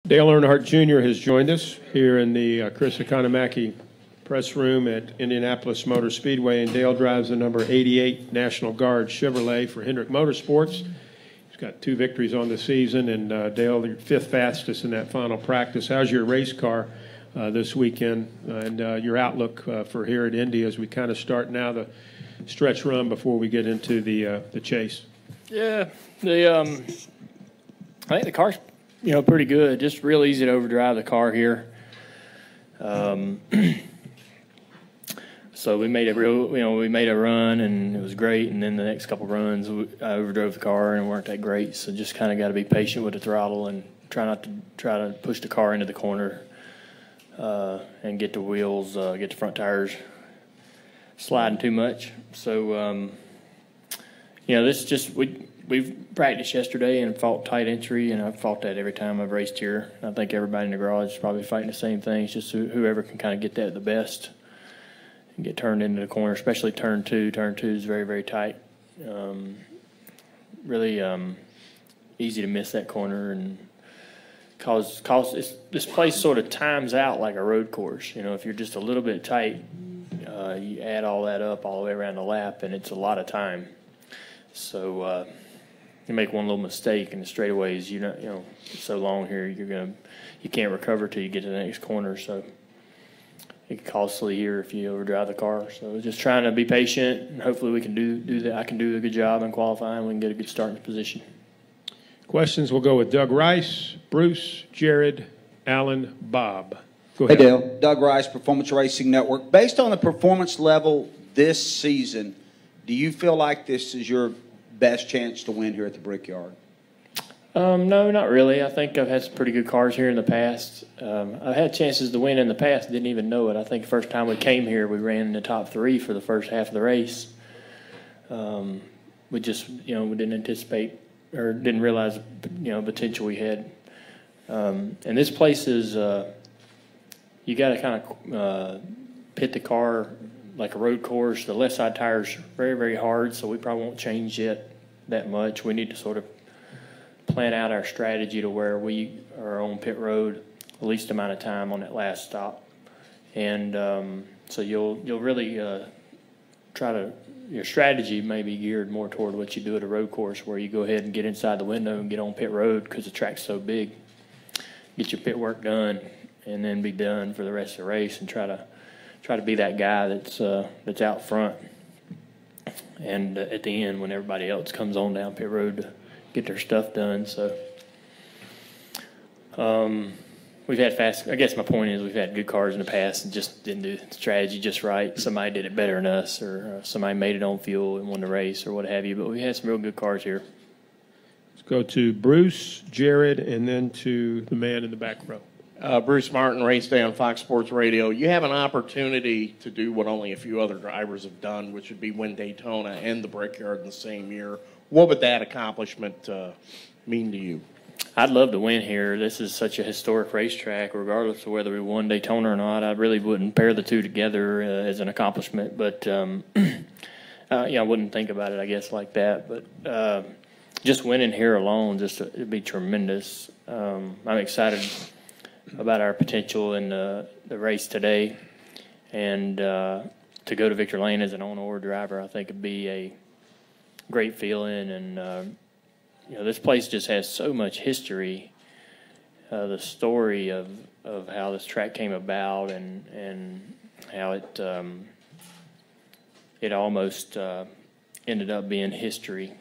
Dale Earnhardt Jr. has joined us here in the Chris Economaki press room at Indianapolis Motor Speedway, and Dale drives the number 88 National Guard Chevrolet for Hendrick Motorsports. He's got 2 victories on the season, and Dale, you're 5th fastest in that final practice. How's your race car this weekend, and your outlook for here at Indy as we kind of start now the stretch run before we get into the chase? Yeah, I think the car's pretty good. Just real easy to overdrive the car here. So we made a run and it was great. And then the next couple runs, I overdrove the car and it weren't that great. So just kind of got to be patient with the throttle and try to push the car into the corner and get the wheels, get the front tires sliding too much. So this just we've practiced yesterday and fought tight entry, and I've fought that every time I've raced here. I think everybody in the garage is probably fighting the same thing. It's just whoever can kind of get that the best and get turned into the corner, especially turn 2. Turn 2 is very, very tight. Really easy to miss that corner, and cause this place sort of times out like a road course. If you're just a little bit tight, you add all that up all the way around the lap, and it's a lot of time. So you make one little mistake in the straightaways, it's so long here, you can't recover till you get to the next corner. So it can costly here if you overdrive the car. So just trying to be patient, and hopefully we can do that. I can do a good job in qualifying. We can get a good start in the position. Questions will go with Doug Rice, Bruce, Jared, Alan, Bob. Go ahead. Hey, Dale. Doug Rice, Performance Racing Network. Based on the performance level this season, do you feel like this is your best chance to win here at the Brickyard? No, not really. I think I've had some pretty good cars here in the past. I've had chances to win in the past, didn't even know it. I think the first time we came here, we ran in the top 3 for the first half of the race. We just, we didn't anticipate or didn't realize, potential we had. And this place is, you got to kind of pit the car like a road course. The left side tire's very, very hard, so we probably won't change it that much. We need to sort of plan out our strategy to where we are on pit road the least amount of time on that last stop. And so you'll really your strategy may be geared more toward what you do at a road course, where you go ahead and get inside the window and get on pit road because the track's so big. Get your pit work done and then be done for the rest of the race, and try to be that guy that's out front and at the end when everybody else comes on down pit road to get their stuff done. So we've had I guess my point is we've had good cars in the past and just didn't do the strategy just right. Somebody did it better than us, or somebody made it on fuel and won the race or what have you. But we had some real good cars here. Let's go to Bruce, Jared, and then to the man in the back row. Bruce Martin, Race Day on Fox Sports Radio. You have an opportunity to do what only a few other drivers have done, which would be win Daytona and the Brickyard in the same year. What would that accomplishment mean to you? I'd love to win here. This is such a historic racetrack, regardless of whether we won Daytona or not. I really wouldn't pair the two together as an accomplishment, but I wouldn't think about it, I guess, like that. But just winning here alone, it'd be tremendous. I'm excited about our potential in the race today, and to go to Victory Lane as an on-order driver, I think would be a great feeling. And this place just has so much history. The story of how this track came about, and how it almost ended up being history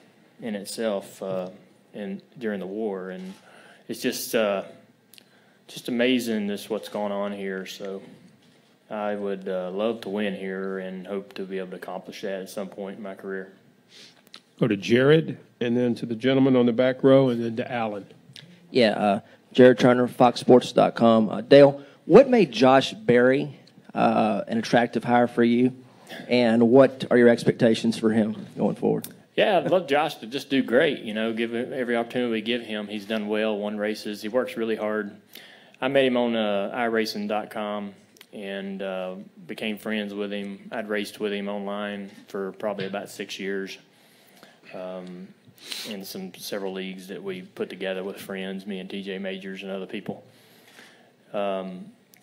in itself during the war, and it's just amazing what's going on here. So I would love to win here and hope to be able to accomplish that at some point in my career. Go to Jared, and then to the gentleman on the back row, and then to Alan. Yeah, Jared Turner, FoxSports.com. Dale, what made Josh Berry an attractive hire for you, and what are your expectations for him going forward? Yeah, I'd love Josh to just do great, give him every opportunity we give him. He's done well, won races. He works really hard. I met him on iRacing.com and became friends with him. I'd raced with him online for probably about 6 years. in several leagues that we put together with friends, me and TJ Majors and other people.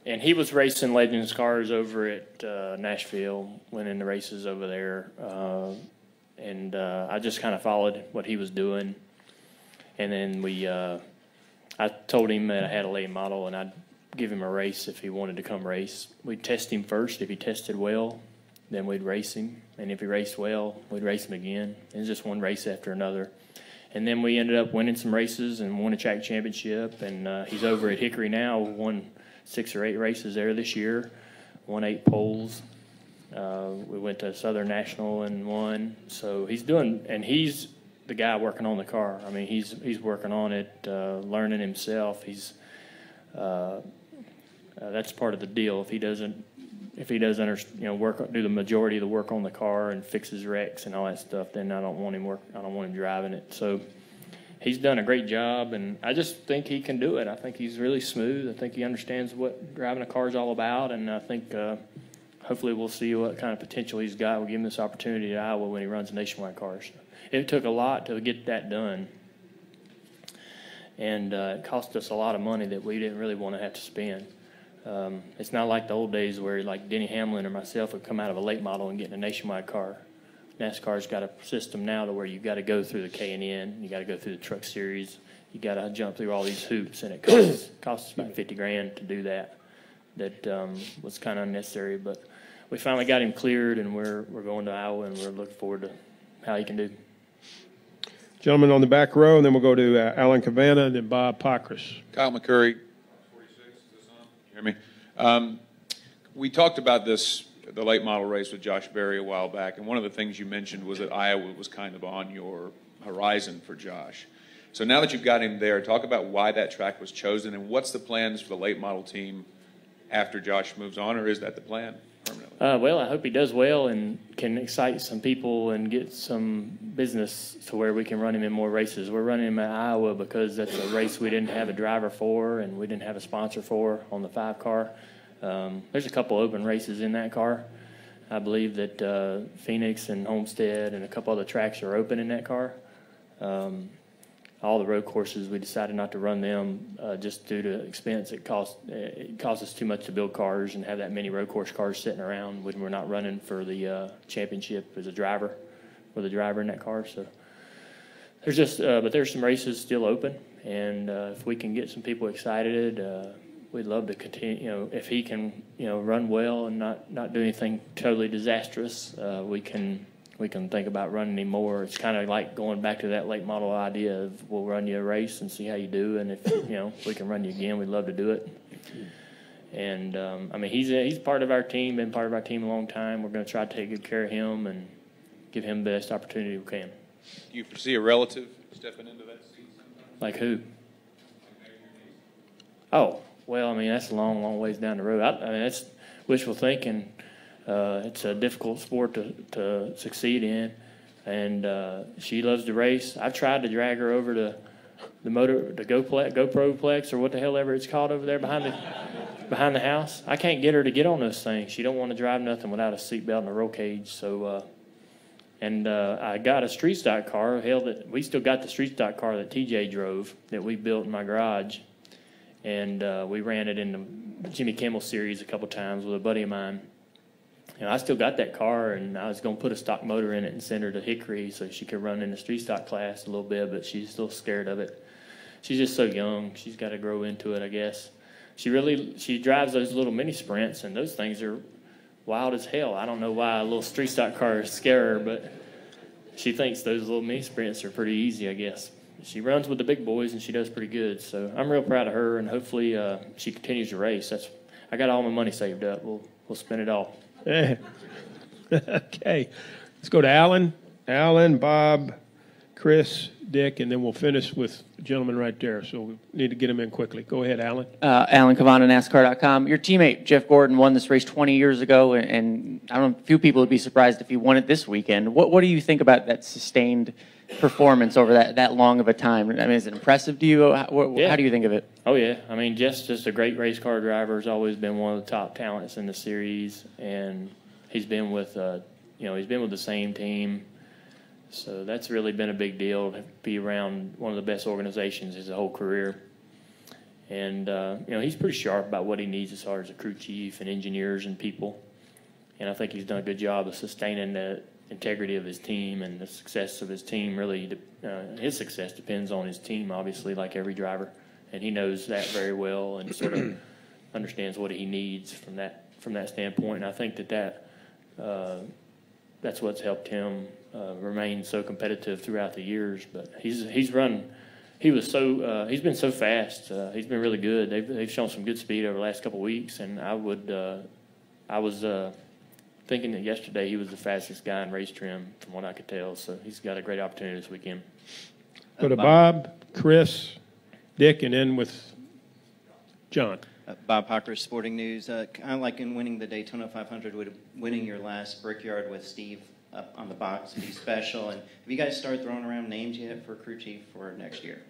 And he was racing Legends cars over at Nashville, winning the races over there. And I just kind of followed what he was doing. And then I told him that I had a late model and I'd give him a race if he wanted to come race. We'd test him first. If he tested well, then we'd race him. And if he raced well, we'd race him again. It was just one race after another. And then we ended up winning some races and won a track championship. And he's over at Hickory now, won 6 or 8 races there this year, won 8 poles. We went to Southern National and won. So he's doing, and he's the guy working on the car. I mean, he's working on it, learning himself. That's part of the deal. If he doesn't do the majority of the work on the car and fixes wrecks and all that stuff, then I don't want him driving it. So he's done a great job, and I just think he can do it. I think he's really smooth. I think he understands what driving a car is all about, and I think hopefully we'll see what kind of potential he's got. We'll give him this opportunity at Iowa when he runs nationwide cars. It took a lot to get that done, and it cost us a lot of money that we didn't really want to have to spend. It's not like the old days where like Denny Hamlin or myself would come out of a late model and get in a nationwide car. NASCAR's got a system now to where you've got to go through the K&N, you got to go through the Truck Series, you got to jump through all these hoops, and it costs about $50,000 to do that. That was kind of unnecessary, but we finally got him cleared, and we're going to Iowa, and we're looking forward to how he can do. Gentlemen on the back row, and then we'll go to Alan Cavanna and then Bob Pockris. Kyle McCurry, 46, is this on? You hear me? We talked about the late model race with Josh Berry a while back, and one of the things you mentioned was that Iowa was kind of on your horizon for Josh. So now that you've got him there, talk about why that track was chosen, and what's the plans for the late model team after Josh moves on, or is that the plan permanently? Well, I hope he does well and can excite some people and get some business to where we can run him in more races. We're running him at Iowa because that's a race we didn't have a driver for and we didn't have a sponsor for on the 5 car. There's a couple open races in that car. I believe that Phoenix and Homestead and a couple other tracks are open in that car. All the road courses, we decided not to run them just due to expense. It costs us too much to build cars and have that many road course cars sitting around when we're not running for the championship as a driver, with a driver in that car. So there's just, but there's some races still open, and if we can get some people excited, we'd love to continue. If he can, run well and not do anything totally disastrous, we can think about running him more. It's kind of like going back to that late model idea of we'll run you a race and see how you do, and if we can run you again, we'd love to do it. And he's part of our team, been part of our team a long time. We're going to try to take good care of him and give him the best opportunity we can. Do you foresee a relative stepping into that seat? Like who? Oh, well, that's a long, long ways down the road. That's wishful thinking. It's a difficult sport to succeed in, and she loves to race. I've tried to drag her over to the GoProplex or what the hell ever it's called over there behind the house. I can't get her to get on those things. She don't want to drive nothing without a seatbelt and a roll cage. So, I got a street stock car. We still got the street stock car that TJ drove that we built in my garage, and we ran it in the Jimmy Kimmel series a couple times with a buddy of mine. I still got that car, and I was going to put a stock motor in it and send her to Hickory so she could run in the street stock class a little bit, but she's still scared of it. She's just so young. She's got to grow into it, I guess. She drives those little mini sprints, and those things are wild as hell. I don't know why a little street stock car scare her, but she thinks those little mini sprints are pretty easy, I guess. She runs with the big boys, and she does pretty good. So I'm real proud of her, and hopefully she continues to race. I got all my money saved up. We'll spend it all. Okay. Let's go to Alan. Alan, Bob, Chris, Dick, and then we'll finish with the gentleman right there. So we need to get him in quickly. Go ahead, Alan. Alan Cavanna, NASCAR.com. Your teammate, Jeff Gordon, won this race 20 years ago, and I don't know, few people would be surprised if he won it this weekend. What do you think about that sustained performance over that long of a time? Is it impressive to you? How do you think of it? Oh, yeah. Jeff's just a great race car driver. He's always been one of the top talents in the series, and he's been with the same team So that's really been a big deal to be around one of the best organizations his whole career. And, he's pretty sharp about what he needs as far as a crew chief and engineers and people. And I think he's done a good job of sustaining the integrity of his team and the success of his team. Really, his success depends on his team, obviously, like every driver. And he knows that very well and sort of understands what he needs from that standpoint. And I think that's what's helped him remain so competitive throughout the years. But he's been so fast. He's been really good. They've shown some good speed over the last couple of weeks, and I was thinking that yesterday he was the fastest guy in race trim from what I could tell. So he's got a great opportunity this weekend. Go to Bob, Chris, Dick, and then with John. Bob Hocker, Sporting News. Kind of like in winning the Daytona 500, would winning your last Brickyard with Steve up on the box be special? And have you guys started throwing around names yet for crew chief for next year?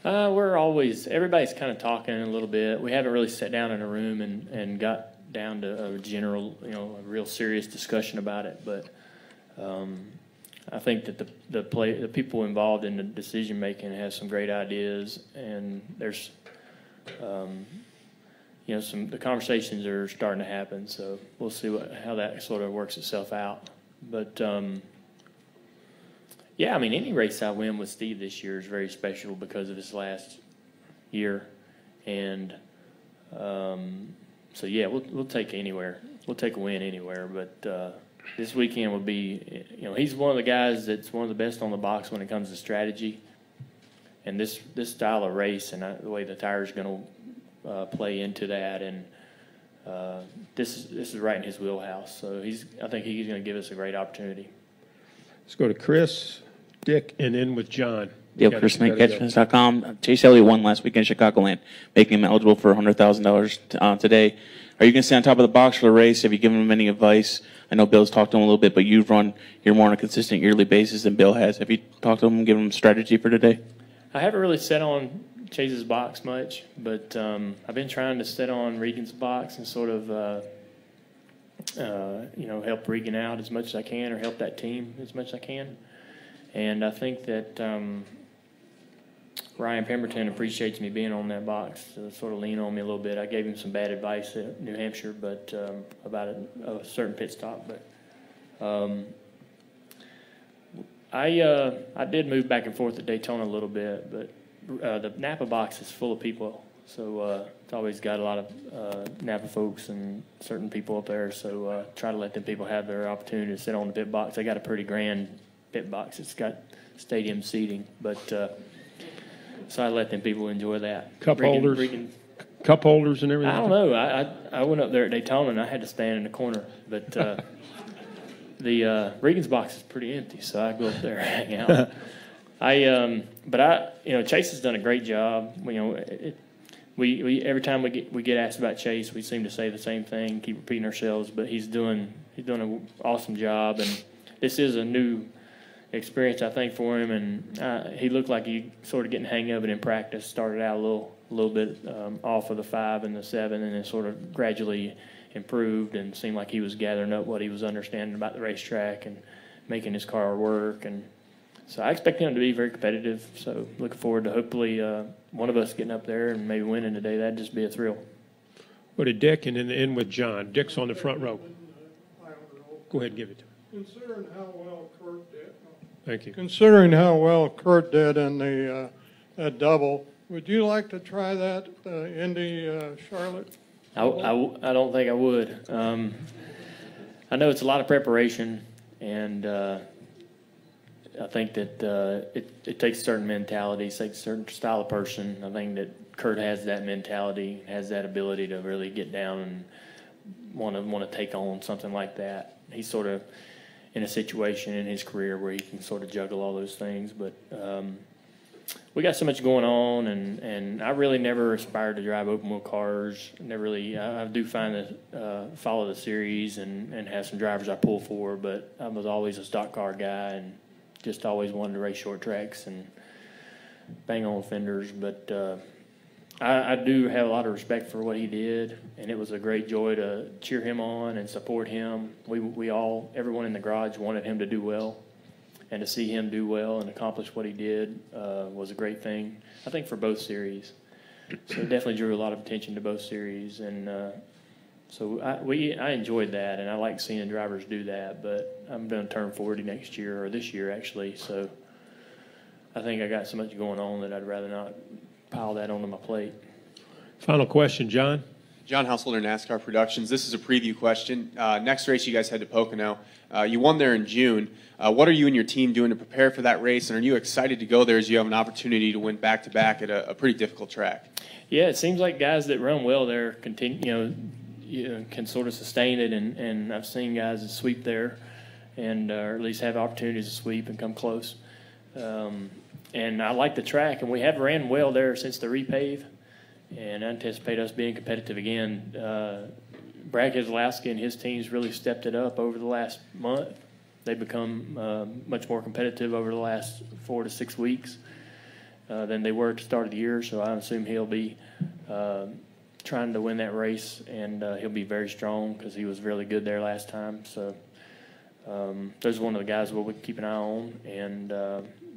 Everybody's kind of talking a little bit. We haven't really sat down in a room and got down to a general, a real serious discussion about it. But I think that the people involved in the decision making have some great ideas, and there's the conversations are starting to happen. So we'll see how that sort of works itself out. But any race I win with Steve this year is very special because of his last year, and we'll take anywhere. We'll take a win anywhere. But this weekend will be, he's one of the guys that's one of the best on the box when it comes to strategy, and this style of race and the way the tires are going to play into that, and this is right in his wheelhouse. So I think he's going to give us a great opportunity. Let's go to Chris, Dick, and then with John. Dale ChrisMakeCatchments.com. Chase Elliott won last weekend in Chicagoland, making him eligible for $100,000 today. Are you going to stay on top of the box for the race? Have you given him any advice? I know Bill's talked to him a little bit, but you've run here more on a consistent yearly basis than Bill has. Have you talked to him and given him strategy for today? I haven't really sat on Chase's box much, but I've been trying to sit on Regan's box and sort of, help Regan out as much as I can, or help that team as much as I can. And I think that Ryan Pemberton appreciates me being on that box to sort of lean on me a little bit. I gave him some bad advice at New Hampshire, but about a certain pit stop. But I did move back and forth at Daytona a little bit, but the Napa box is full of people, so it's always got a lot of Napa folks and certain people up there. So try to let them people have their opportunity to sit on the pit box. They got a pretty grand pit box. It's got stadium seating, but so I let them people enjoy that. Cup holders and everything. I don't know. I went up there at Daytona and I had to stand in the corner, but the Regan's box is pretty empty, so I go up there and hang out. Chase has done a great job. We every time we get asked about Chase, we seem to say the same thing, keep repeating ourselves. But he's doing an awesome job, and this is a new experience, I think, for him. And he looked like he sort of getting the hang of it in practice. Started out a little bit off of the 5 and the 7, and then sort of gradually improved, and seemed like he was gathering up what he was understanding about the racetrack and making his car work. And so I expect him to be very competitive. So looking forward to hopefully one of us getting up there and maybe winning today. That'd just be a thrill. Go to Dick and then end with John. Dick's on the front row. Go ahead and give it to him. Considering how well Kurt did. Thank you. Considering how well Kurt did in the double, would you like to try that Indy Charlotte? I don't think I would. I know it's a lot of preparation, and I think that it takes a certain mentality, it takes a certain style of person. I think that Kurt has that mentality, has that ability to really get down and want to take on something like that. He's sort of in a situation in his career where he can sort of juggle all those things. But we got so much going on, and I really never aspired to drive open wheel cars. Never really. I do find that follow the series and have some drivers I pull for, but I was always a stock car guy and just always wanted to race short tracks and bang on fenders. But I do have a lot of respect for what he did, and it was a great joy to cheer him on and support him. We all, everyone in the garage wanted him to do well, and to see him do well and accomplish what he did was a great thing, I think, for both series. So it definitely drew a lot of attention to both series, and so I enjoyed that, and I like seeing drivers do that. But I'm going to turn 40 next year, or this year actually, so I think I got so much going on that I'd rather not pile that onto my plate. Final question, John. John Householder, NASCAR Productions. This is a preview question. Next race, you guys head to Pocono. You won there in June. What are you and your team doing to prepare for that race, and are you excited to go there as you have an opportunity to win back-to-back at a pretty difficult track? Yeah, it seems like guys that run well there continue, can sort of sustain it, and I've seen guys that sweep there, and or at least have opportunities to sweep and come close. And I like the track, and we have ran well there since the repave, and I anticipate us being competitive again. Brad Keselowski and his teams really stepped it up over the last month. They've become much more competitive over the last 4 to 6 weeks than they were at the start of the year, so I assume he'll be trying to win that race, and he'll be very strong because he was really good there last time. So those are one of the guys we'll keep an eye on, and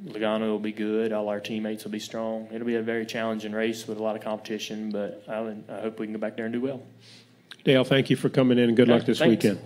Logano will be good. All our teammates will be strong. It'll be a very challenging race with a lot of competition, but I hope we can go back there and do well. Dale, thank you for coming in, and good luck this Thanks. weekend.